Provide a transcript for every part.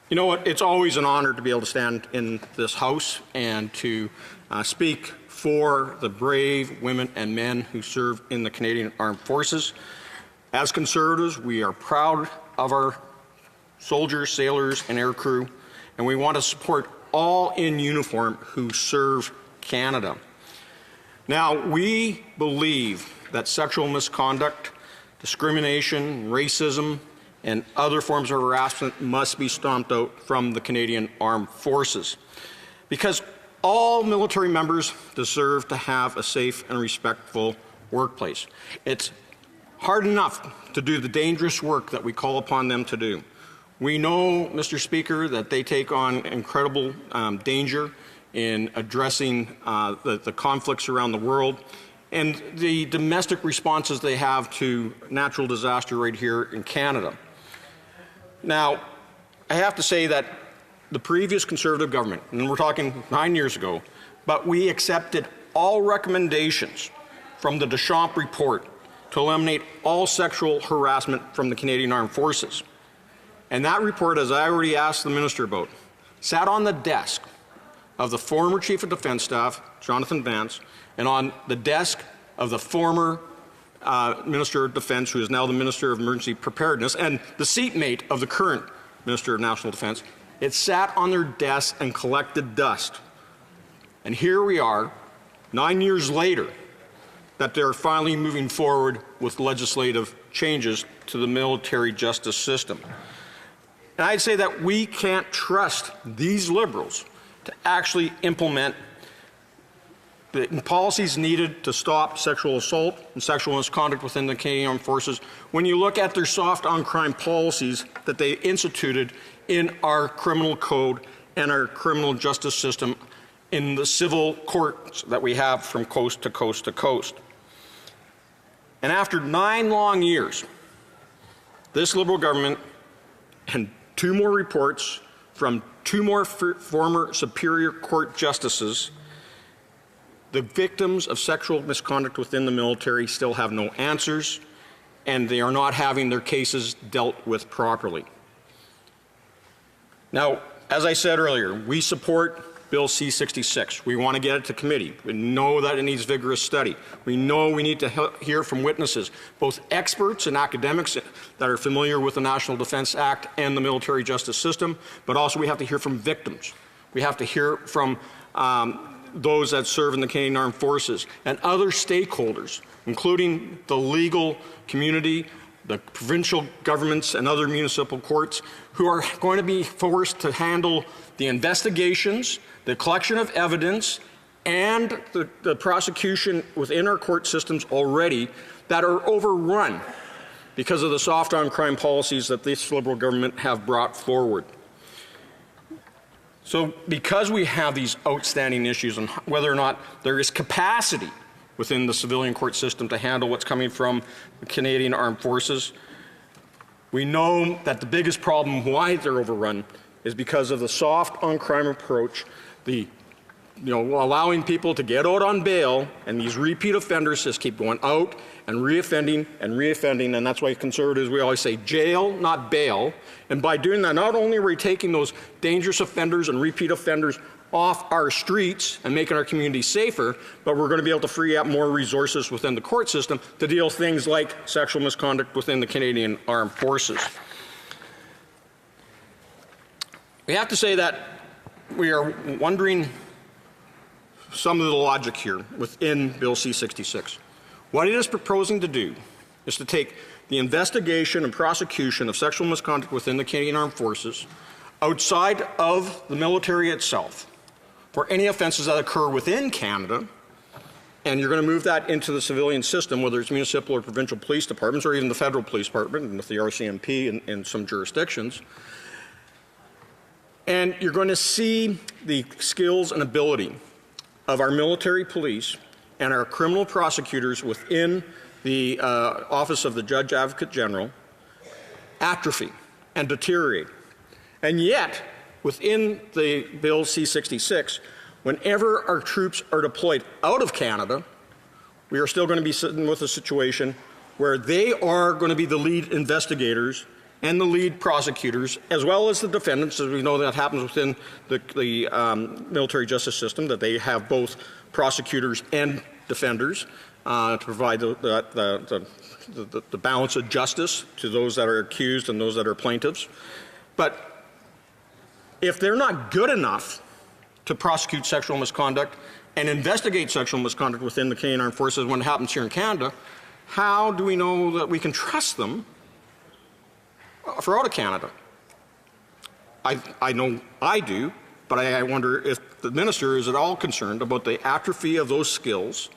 You know what? It's always an honor to be able to stand in this House and to speak for the brave women and men who serve in the Canadian Armed Forces. As Conservatives, we are proud of our soldiers, sailors, and aircrew, and we want to support all in uniform who serve Canada. Now, we believe that sexual misconduct, discrimination, racism, and other forms of harassment must be stomped out from the Canadian Armed Forces, because all military members deserve to have a safe and respectful workplace. It's hard enough to do the dangerous work that we call upon them to do. We know, Mr. Speaker, that they take on incredible danger in addressing the conflicts around the world and the domestic responses they have to natural disaster right here in Canada. Now, I have to say that the previous Conservative government, and we're talking 9 years ago, but we accepted all recommendations from the Deschamps report to eliminate all sexual harassment from the Canadian Armed Forces. And that report, as I already asked the Minister about, sat on the desk of the former Chief of Defence Staff, Jonathan Vance, and on the desk of the former Minister of Defence, who is now the Minister of Emergency Preparedness, and the seatmate of the current Minister of National Defence. It sat on their desk and collected dust. And here we are, 9 years later, that they're finally moving forward with legislative changes to the military justice system. And I'd say that we can't trust these Liberals to actually implement the policies needed to stop sexual assault and sexual misconduct within the Canadian Armed Forces when you look at their soft on crime policies that they instituted in our criminal code and our criminal justice system in the civil courts that we have from coast to coast to coast. And after 9 long years, this Liberal government and 2 more reports from 2 more former Superior Court justices, the victims of sexual misconduct within the military still have no answers, and they are not having their cases dealt with properly. Now, as I said earlier, we support Bill C-66. We want to get it to committee. We know that it needs vigorous study. We know we need to hear from witnesses, both experts and academics that are familiar with the National Defence Act and the military justice system, but also we have to hear from victims. We have to hear from those that serve in the Canadian Armed Forces and other stakeholders, including the legal community, the provincial governments and other municipal courts, who are going to be forced to handle the investigations, the collection of evidence, and the prosecution within our court systems already that are overrun because of the soft on crime policies that this Liberal government have brought forward. So because we have these outstanding issues on whether or not there is capacity within the civilian court system to handle what's coming from the Canadian Armed Forces, we know that the biggest problem why they're overrun is because of the soft on crime approach, the allowing people to get out on bail, and these repeat offenders just keep going out and reoffending, and that's why Conservatives, we always say jail, not bail. And by doing that, not only are we taking those dangerous offenders and repeat offenders off our streets and making our communities safer, but we're going to be able to free up more resources within the court system to deal with things like sexual misconduct within the Canadian Armed Forces. We have to say that we are wondering some of the logic here within Bill C-66. What it is proposing to do is to take the investigation and prosecution of sexual misconduct within the Canadian Armed Forces outside of the military itself for any offences that occur within Canada, and you're going to move that into the civilian system, whether it's municipal or provincial police departments or even the federal police department and with the RCMP in some jurisdictions. And you're going to see the skills and ability of our military police and our criminal prosecutors within the Office of the Judge Advocate General atrophy and deteriorate. And yet, within the Bill C-66, whenever our troops are deployed out of Canada, we are still going to be sitting with a situation where they are going to be the lead investigators and the lead prosecutors, as well as the defendants, as we know that happens within the military justice system, that they have both prosecutors and defenders to provide the balance of justice to those that are accused and those that are plaintiffs. But if they're not good enough to prosecute sexual misconduct and investigate sexual misconduct within the Canadian Armed Forces when it happens here in Canada, how do we know that we can trust them for out of Canada? I know I do, but I wonder if the minister is at all concerned about the atrophy of those skills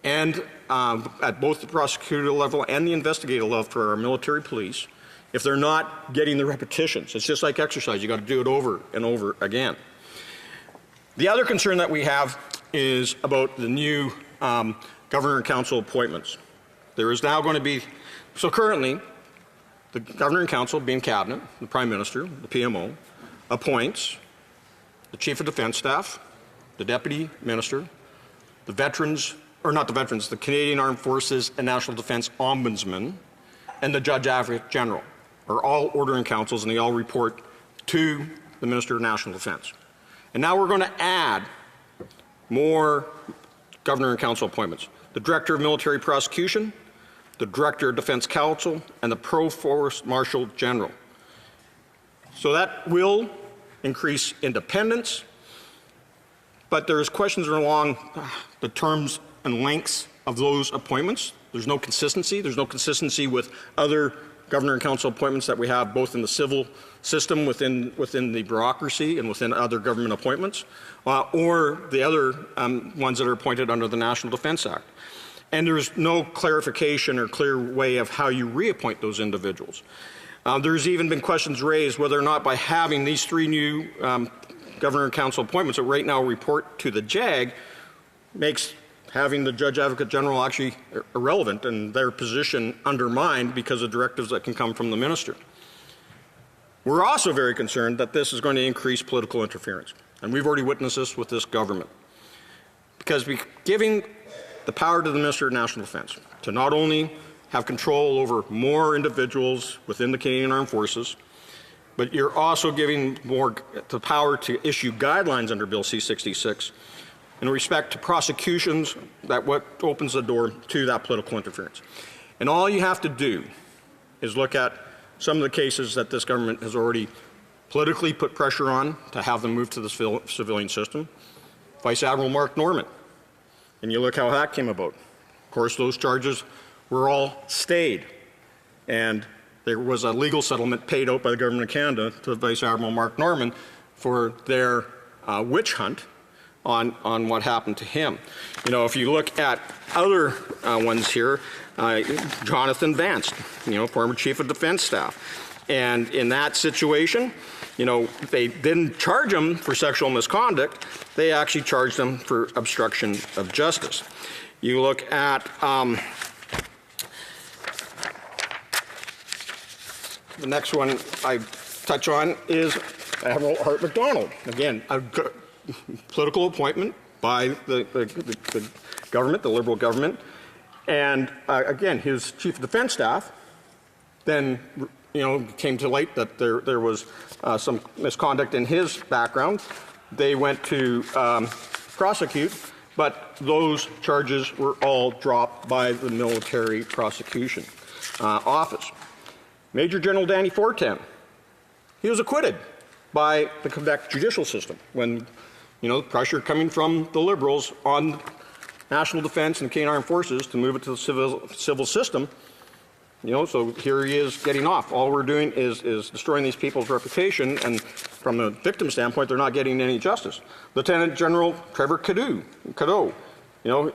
and at both the prosecutorial level and the investigative level for our military police, if they're not getting the repetitions. It's just like exercise. You got to do it over and over again. The other concern that we have is about the new governor and council appointments. There is now going to be, so currently, the governor and council, being cabinet, the prime minister, the PMO, appoints the chief of defense staff, the deputy minister, the veterans, or not the veterans, the Canadian Armed Forces and National Defense Ombudsman, and the Judge Advocate General are all ordering councils, and they all report to the Minister of National Defense. And now we're going to add more governor and council appointments. The Director of Military Prosecution, the Director of Defense Counsel, and the Provost Marshal General. So that will increase independence, but there's questions along the terms and lengths of those appointments. There's no consistency. There's no consistency with other governor and council appointments that we have both in the civil system within the bureaucracy and within other government appointments, or the other ones that are appointed under the National Defense Act. And there's no clarification or clear way of how you reappoint those individuals. There's even been questions raised whether or not by having these three new governor and council appointments that right now report to the JAG makes having the Judge Advocate General actually irrelevant and their position undermined because of directives that can come from the minister. We're also very concerned that this is going to increase political interference, and we've already witnessed this with this government. Because giving the power to the Minister of National Defense to not only have control over more individuals within the Canadian Armed Forces, but you're also giving more the power to issue guidelines under Bill C-66 in respect to prosecutions, that what opens the door to that political interference. And all you have to do is look at some of the cases that this government has already politically put pressure on to have them move to the civilian system. Vice Admiral Mark Norman. And you look how that came about. Of course, those charges were all stayed. And there was a legal settlement paid out by the Government of Canada to Vice Admiral Mark Norman for their witch hunt on what happened to him. You know, if you look at other ones here, Jonathan Vance, former Chief of Defense Staff. And in that situation, they didn't charge him for sexual misconduct. They actually charged him for obstruction of justice. You look at the next one I touch on is Admiral Art MacDonald. Again, a political appointment by the government, the Liberal government. And again, his Chief of Defense Staff then came to light that there was some misconduct in his background. They went to prosecute, but those charges were all dropped by the military prosecution office. Major General Danny Fortin, he was acquitted by the Quebec judicial system when pressure coming from the Liberals on national defense and Canadian Armed Forces to move it to the civil system. So here he is getting off. All we're doing is destroying these people's reputation, and from a victim standpoint, they're not getting any justice. Lieutenant General Trevor Cadeau,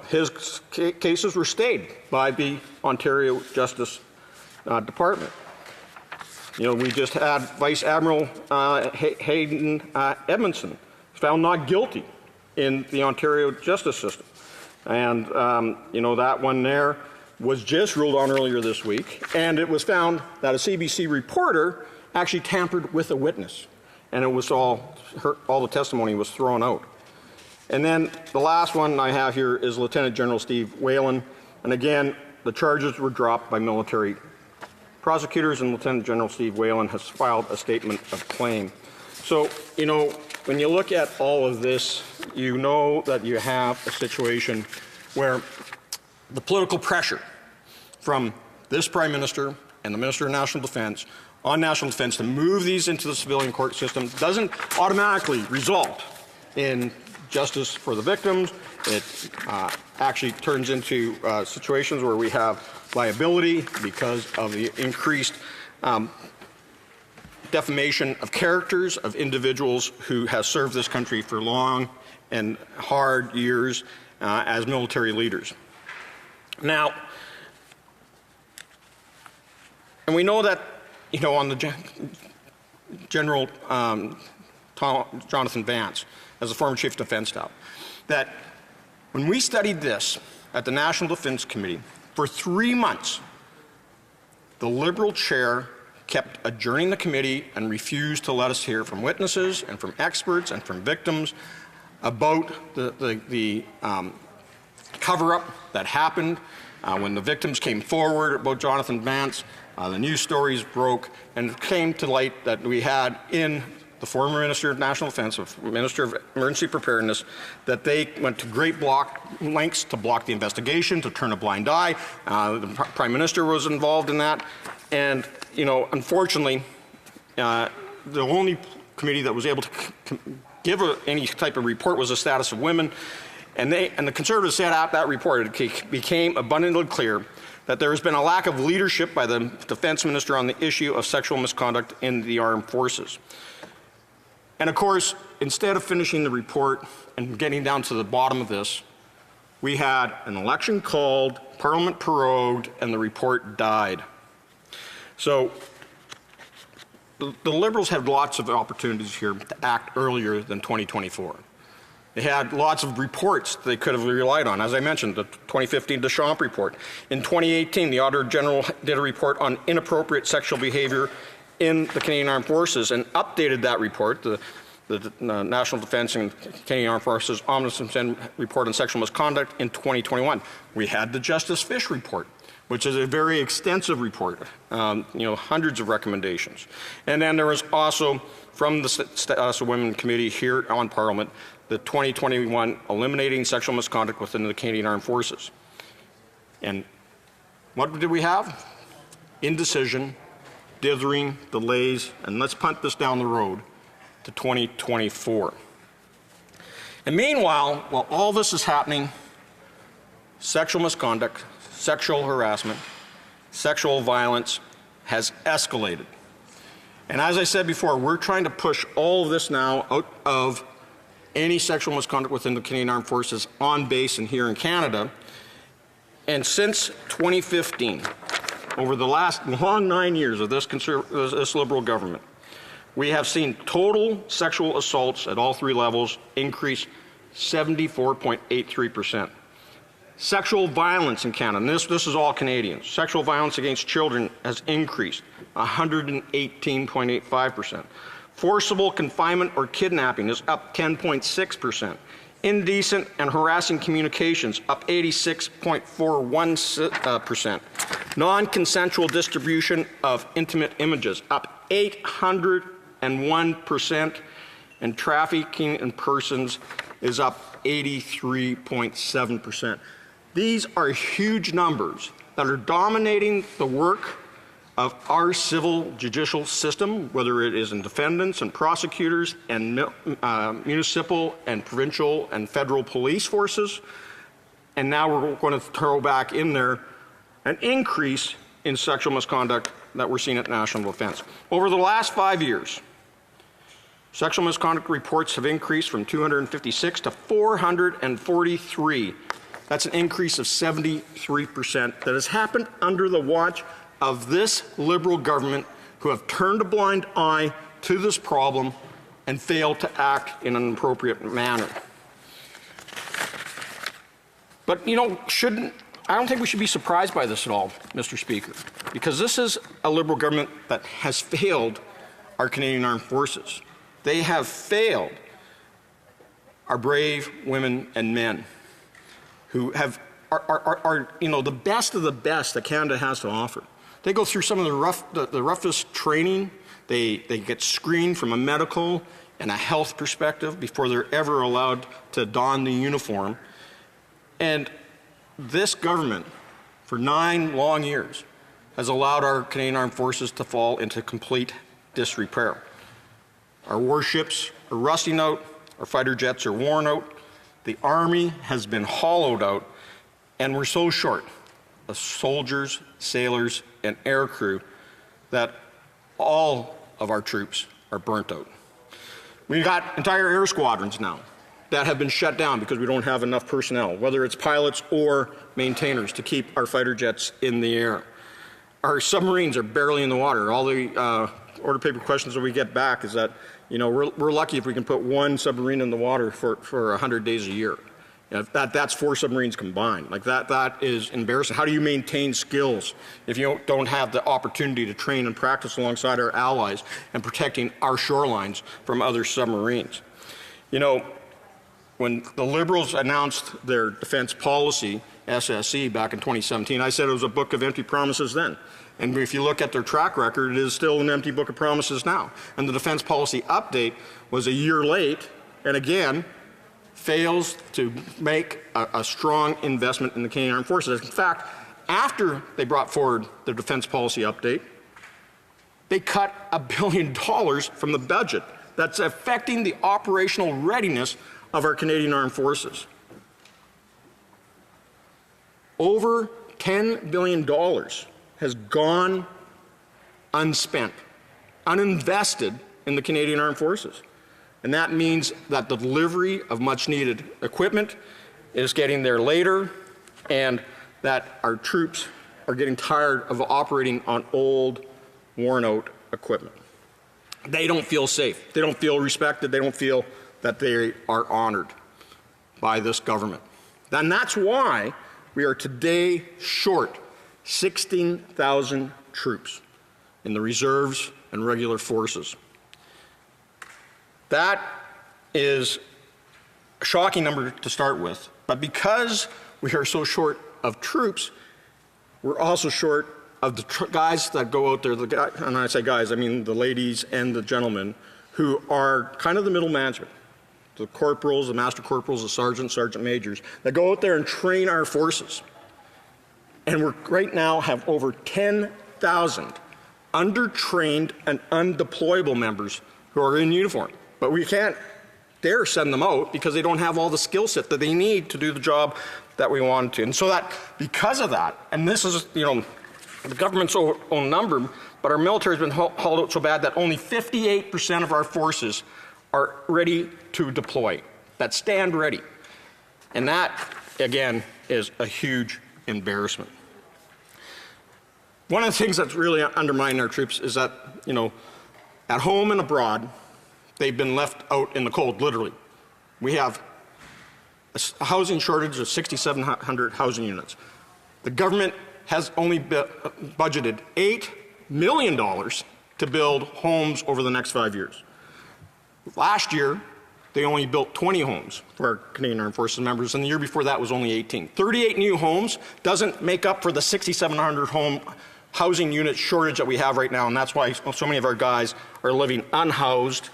his cases were stayed by the Ontario Justice Department. We just had Vice Admiral Hayden Edmondson found not guilty in the Ontario justice system. And, that one there was just ruled on earlier this week, and it was found that a CBC reporter actually tampered with a witness, and it was all the testimony was thrown out. And then the last one I have here is Lieutenant General Steve Whalen, and again, the charges were dropped by military Prosecutors and Lieutenant General Steve Whalen has filed a statement of claim. So, when you look at all of this, you know that you have a situation where the political pressure from this Prime Minister and the Minister of National Defense on national defense to move these into the civilian court system doesn't automatically result in justice for the victims. It actually turns into situations where we have liability because of the increased defamation of characters of individuals who have served this country for long and hard years as military leaders. Now, and we know that, on the General Jonathan Vance, as the former Chief of Defense Staff, that when we studied this at the National Defense Committee for 3 months, the Liberal chair kept adjourning the committee and refused to let us hear from witnesses and from experts and from victims about the cover-up that happened when the victims came forward about Jonathan Vance. The news stories broke, and it came to light that we had in the former Minister of National Defense, Minister of Emergency Preparedness, that they went to great lengths to block the investigation, to turn a blind eye. The Prime Minister was involved in that. And, unfortunately, the only committee that was able to give any type of report was the status of women. And the Conservatives said at that report, it became abundantly clear that there has been a lack of leadership by the Defense Minister on the issue of sexual misconduct in the armed forces. And of course, instead of finishing the report and getting down to the bottom of this, we had an election called, Parliament prorogued, and the report died. So the Liberals had lots of opportunities here to act earlier than 2024. They had lots of reports they could have relied on. As I mentioned, the 2015 Deschamps report. In 2018, the Auditor General did a report on inappropriate sexual behavior in the Canadian Armed Forces and updated that report, the National Defense and Canadian Armed Forces Omnibus report on sexual misconduct, in 2021. We had the Justice Fish report, which is a very extensive report, hundreds of recommendations. And then there was also, from the Status of Women Committee here on Parliament, the 2021 Eliminating Sexual Misconduct Within the Canadian Armed Forces. And what did we have? Indecision, dithering, delays, and let's punt this down the road to 2024. And meanwhile, while all this is happening, sexual misconduct, sexual harassment, sexual violence has escalated. And as I said before, we're trying to push all of this now out of any sexual misconduct within the Canadian Armed Forces on base and here in Canada. And since 2015, over the last long 9 years of this Liberal government, we have seen total sexual assaults at all 3 levels increase 74.83%. Sexual violence in Canada, and this is all Canadians, sexual violence against children has increased 118.85%. Forcible confinement or kidnapping is up 10.6%. Indecent and harassing communications up 86.41%. Non-consensual distribution of intimate images up 801%. And trafficking in persons is up 83.7%. These are huge numbers that are dominating the work of our civil judicial system, whether it is in defendants and prosecutors and municipal and provincial and federal police forces. And now we're going to throw back in there an increase in sexual misconduct that we're seeing at National Defense. Over the last 5 years, sexual misconduct reports have increased from 256 to 443. That's an increase of 73% that has happened under the watch of this Liberal government, who have turned a blind eye to this problem and failed to act in an appropriate manner. But, I don't think we should be surprised by this at all, Mr. Speaker, because this is a Liberal government that has failed our Canadian Armed Forces. They have failed our brave women and men who are the best of the best that Canada has to offer. They go through some of the roughest training. They get screened from a medical and a health perspective before they're ever allowed to don the uniform. And this government, for 9 long years, has allowed our Canadian Armed Forces to fall into complete disrepair. Our warships are rusting out, our fighter jets are worn out, the Army has been hollowed out, and we're so short of soldiers, sailors, and aircrew that all of our troops are burnt out. We've got entire air squadrons now that have been shut down because we don't have enough personnel, whether it's pilots or maintainers, to keep our fighter jets in the air. Our submarines are barely in the water. All the order paper questions that we get back is that, you know, we're lucky if we can put 1 submarine in the water for 100 days a year. You know, that's 4 submarines combined. Like that is embarrassing. How do you maintain skills if you don't have the opportunity to train and practice alongside our allies and protecting our shorelines from other submarines? You know, when the Liberals announced their defense policy, SSE, back in 2017, I said it was a book of empty promises then. And if you look at their track record, it is still an empty book of promises now. And the defense policy update was a year late, and again, fails to make a strong investment in the Canadian Armed Forces. In fact, after they brought forward their defense policy update, they cut $1 billion from the budget. That's affecting the operational readiness of our Canadian Armed Forces. Over $10 billion has gone unspent, uninvested in the Canadian Armed Forces. And that means that the delivery of much needed equipment is getting there later, and that our troops are getting tired of operating on old, worn out equipment. They don't feel safe. They don't feel respected. They don't feel that they are honored by this government. And that's why we are today short 16,000 troops in the reserves and regular forces. That is a shocking number to start with, but because we are so short of troops, we're also short of the guys that go out there, and when I say guys, I mean the ladies and the gentlemen, who are kind of the middle management, the corporals, the master corporals, the sergeants, sergeant majors, that go out there and train our forces. And we right now have over 10,000 undertrained and undeployable members who are in uniform. But we can't dare send them out because they don't have all the skill set that they need to do the job that we want to. And so that, because of that, and this is, you know, the government's own number, but our military has been hauled out so bad that only 58% of our forces are ready to deploy, that stand ready. And that, again, is a huge embarrassment. One of the things that's really undermining our troops is that, you know, at home and abroad, they've been left out in the cold, literally. We have a housing shortage of 6,700 housing units. The government has only budgeted $8 million to build homes over the next 5 years. Last year, they only built 20 homes for our Canadian Armed Forces members, and the year before that was only 18. 38 new homes doesn't make up for the 6,700 home housing unit shortage that we have right now, and that's why so many of our guys are living unhoused.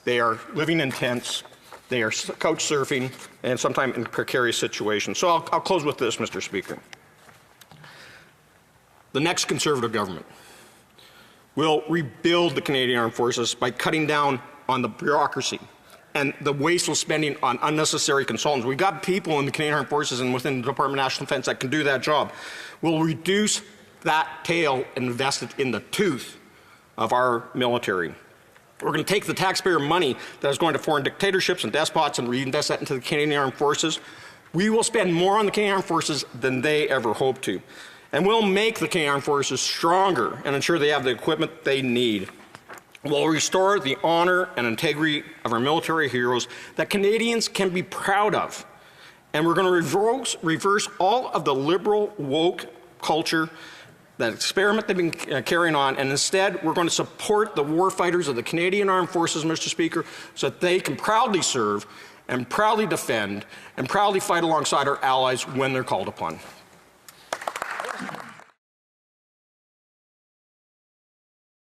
They are living in tents, they are couch surfing, and sometimes in precarious situations. So I'll close with this, Mr. Speaker. The next Conservative government will rebuild the Canadian Armed Forces by cutting down on the bureaucracy and the wasteful spending on unnecessary consultants. We've got people in the Canadian Armed Forces and within the Department of National Defence that can do that job. We'll reduce that tail and invest it in the tooth of our military. We're going to take the taxpayer money that is going to foreign dictatorships and despots and reinvest that into the Canadian Armed Forces. We will spend more on the Canadian Armed Forces than they ever hoped to. And we'll make the Canadian Armed Forces stronger and ensure they have the equipment they need. We'll restore the honor and integrity of our military heroes that Canadians can be proud of. And we're going to reverse all of the liberal, woke culture, that experiment they've been carrying on, and instead we're going to support the warfighters of the Canadian Armed Forces, Mr. Speaker, so that they can proudly serve and proudly defend and proudly fight alongside our allies when they're called upon.